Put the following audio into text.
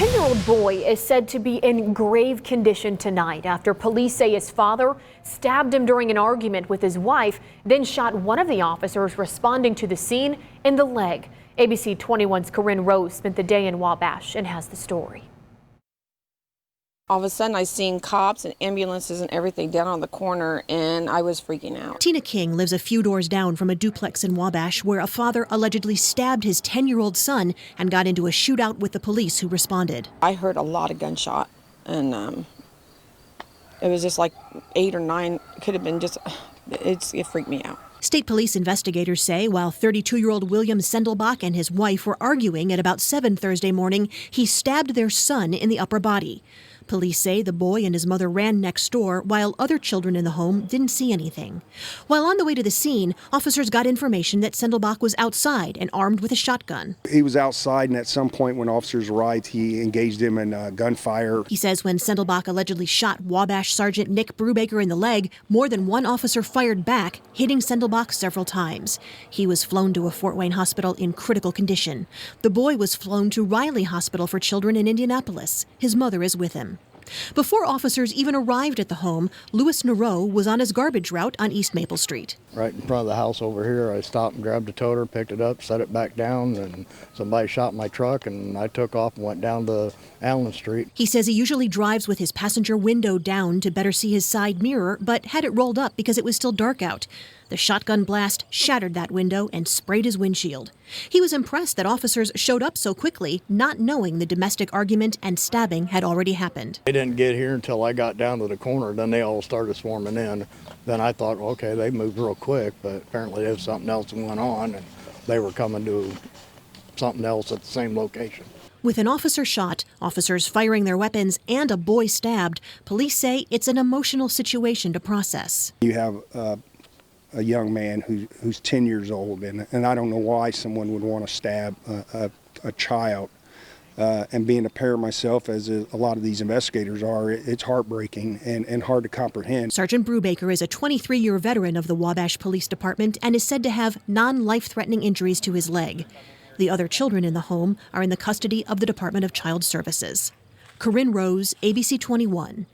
10-year-old boy is said to be in grave condition tonight after police say his father stabbed him during an argument with his wife, then shot one of the officers responding to the scene in the leg. ABC 21's Corinne Rose spent the day in Wabash and has the story. All of a sudden, I seen cops and ambulances and everything down on the corner, and I was freaking out. Tina King lives a few doors down from a duplex in Wabash where a father allegedly stabbed his 10-year-old son and got into a shootout with the police who responded. I heard a lot of gunshot, and it was just like 8 or 9. It could have been just, it freaked me out. State police investigators say while 32-year-old William Sendelbach and his wife were arguing at about 7 Thursday morning, he stabbed their son in the upper body. Police say the boy and his mother ran next door while other children in the home didn't see anything. While on the way to the scene, officers got information that Sendelbach was outside and armed with a shotgun. He was outside, and at some point when officers arrived, he engaged him in gunfire. He says when Sendelbach allegedly shot Wabash Sergeant Nick Brubaker in the leg, more than one officer fired back, hitting Sendelbach several times. He was flown to a Fort Wayne hospital in critical condition. The boy was flown to Riley Hospital for Children in Indianapolis. His mother is with him. Before officers even arrived at the home, Louis Nero was on his garbage route on East Maple Street. Right in front of the house over here, I stopped and grabbed the toter, picked it up, set it back down, and somebody shot my truck, and I took off and went down to Allen Street. He says he usually drives with his passenger window down to better see his side mirror, but had it rolled up because it was still dark out. The shotgun blast shattered that window and sprayed his windshield. He was impressed that officers showed up so quickly, not knowing the domestic argument and stabbing had already happened. They didn't get here until I got down to the corner. Then they all started swarming in. Then I thought, okay, they moved real quick, but apparently there was something else that went on, and they were coming to something else at the same location. With an officer shot, officers firing their weapons, and a boy stabbed, police say it's an emotional situation to process. You have a young man who's 10 years old, and I don't know why someone would want to stab a child. And being a parent myself, as a lot of these investigators are, it's heartbreaking and hard to comprehend. Sergeant Brubaker is a 23-year veteran of the Wabash Police Department and is said to have non-life-threatening injuries to his leg. The other children in the home are in the custody of the Department of Child Services. Corinne Rose, ABC 21.